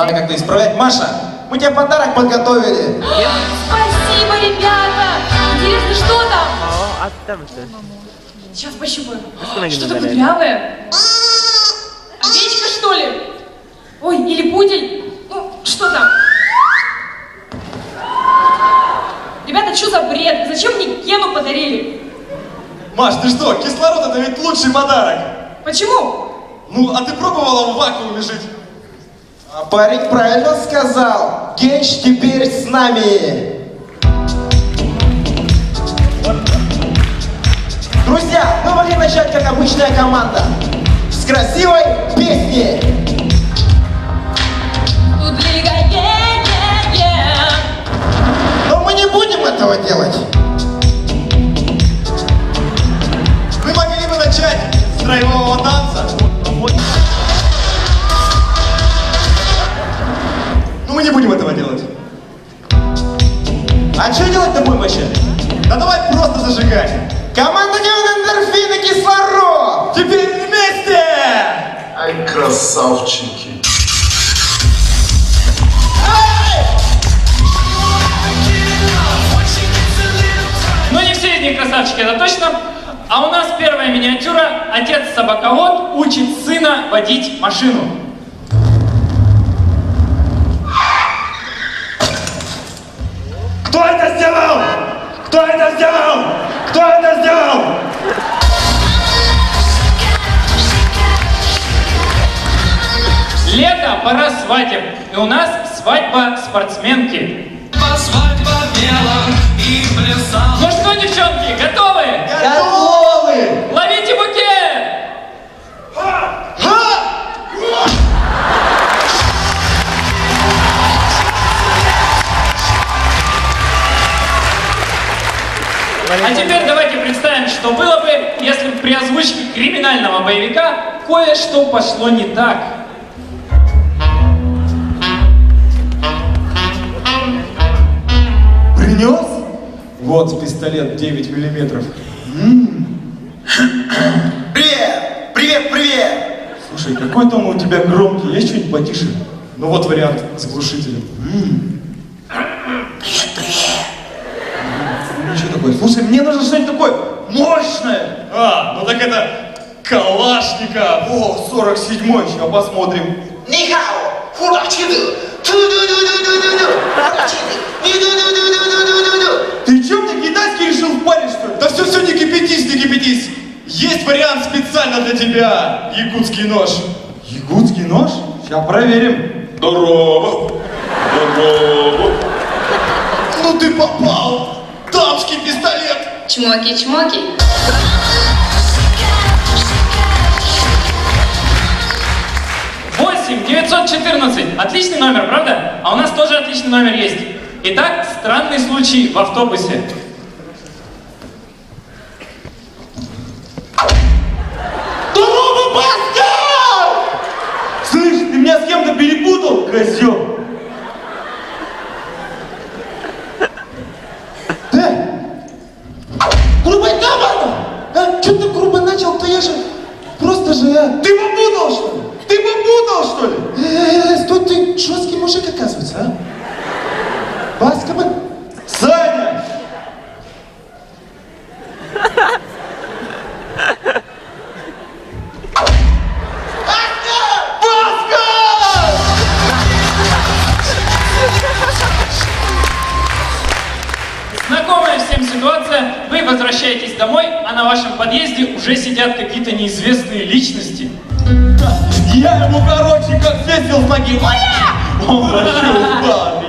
Надо как-то исправлять. Маша, мы тебе подарок подготовили. Спасибо, ребята! Интересно, что там? Attamadı. Сейчас пощупаю. Что Что-то кудрявое. Овечка, что ли? Ой, или пудель? Ну, что там? Ребята, что за бред? Зачем мне Гену подарили? Маш, ты что, кислород это ведь лучший подарок. Почему? Ну, а ты пробовала в вакууме жить? А парень правильно сказал. Генч теперь с нами. Друзья, мы могли начать как обычная команда. С красивой песни. Но мы не будем этого делать. Мы могли бы начать с строевого танца. Но мы не будем этого делать. А что делать-то будем вообще? Да давай просто зажигать. Команда эндорфин и кислород. Теперь вместе! Ай, красавчики. Ну не все из них красавчики, это точно. А у нас первая миниатюра. Отец-собаковод учит сына водить машину. Кто это сделал? Кто это сделал? Кто это сделал? Лето, пора свадеб. И у нас свадьба спортсменки. Свадьба пела и плясала. Ну что, девчонки, готовы? Готовы! Ловите букет! А теперь давайте представим, что было бы, если бы при озвучке криминального боевика кое-что пошло не так. Принес? Вот пистолет 9 миллиметров. Привет! Привет, привет! Слушай, какой там у тебя громкий, есть что-нибудь потише? Ну вот вариант с глушителем. Ну что такое? Слушай, мне нужно что-нибудь такое мощное. А, ну так это Калашников. О, 47-й, сейчас посмотрим. Нихао! Фурачиду! Ты что, мне китайский решил впарить, что ли? Да все, не кипятись, не кипятись. Есть вариант специально для тебя. Якутский нож. Якутский нож? Сейчас проверим. Здорово. Здорово. Ну ты попал. Дамский пистолет. Чмоки-чмоки. Восемь 914. Отличный номер, правда? А у нас тоже отличный номер есть. Итак, странный случай в автобусе. Здорово, Баска! Слышь, ты меня с кем-то перепутал, козел? Грубая дама! А, что ты грубо начал, то я же просто же... Ты попутал, что ли? Ты попутал, что ли? Стой, ты жесткий мужик, оказывается, а? Баска, Саня! Знакомая всем ситуация. Вы возвращаетесь домой, а на вашем подъезде уже сидят какие-то неизвестные личности. Я ему, короче, как светил в ноги. Он вообще упал, ты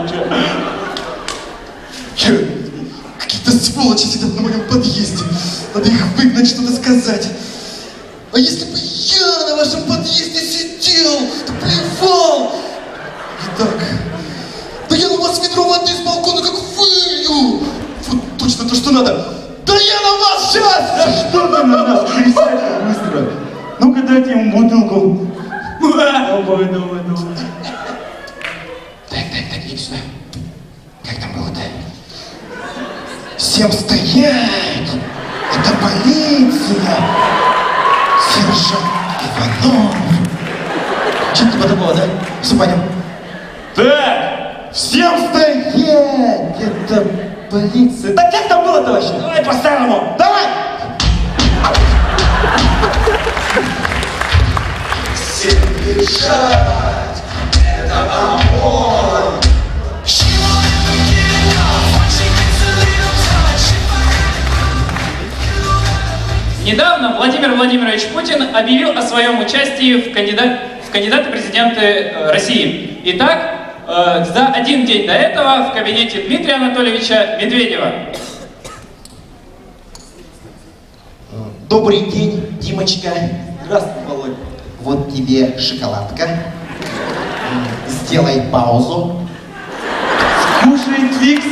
чё? Какие-то сволочи сидят на моем подъезде. Надо их выгнать, что-то сказать. А если бы я на вашем подъезде сидел, то плевал. Итак, да я на вас ведро воды с балкона как вылью. Вот точно то, что надо. Да я на вас сейчас! Да что ты на нас? Присядь быстро. Ну-ка дайте ему бутылку. Давай. Так, иди сюда. Как там было-то? Всем стоять! Это полиция! Сержант Иванов! Что-то типа такого, да? Все понял? Так, Всем стоять! Это полиция. Да как там было-то вообще? Давай по-старому. Давай! Всем бежать, это огонь. недавно Владимир Владимирович Путин объявил о своем участии в кандидаты в президенты России. Итак, за один день до этого в кабинете Дмитрия Анатольевича Медведева. Добрый день, Димочка. Здравствуй, Володя. Вот тебе шоколадка. Сделай паузу. Кушай Твикс.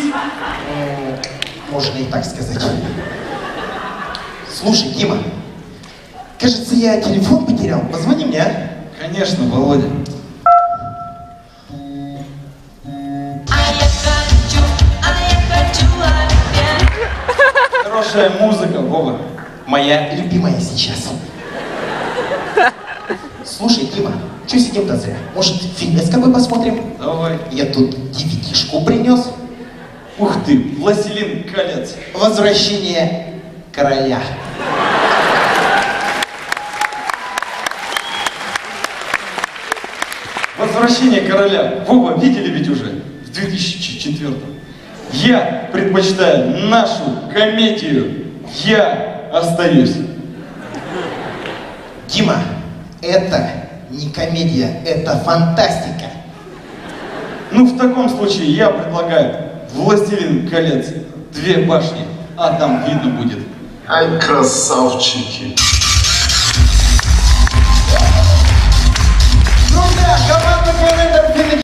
Можно и так сказать. Слушай, Дима, кажется, я телефон потерял. Позвони мне, а? Конечно, Володя. Хорошая музыка, Вова. Моя любимая сейчас. Слушай, Дима, что сидим-то зря? Может, фильмец какой посмотрим? Давай. Я тут DVD-шку принес. Ух ты, Властелин колец. Возвращение короля. Возвращение короля. Вова, видели ведь уже? В 2004. Я предпочитаю нашу комедию. Я остаюсь. Дима, это не комедия, это фантастика. Ну, в таком случае я предлагаю «Властелин колец». 2 башни, а там видно будет. Ай, красавчики. Ну да, команда КВН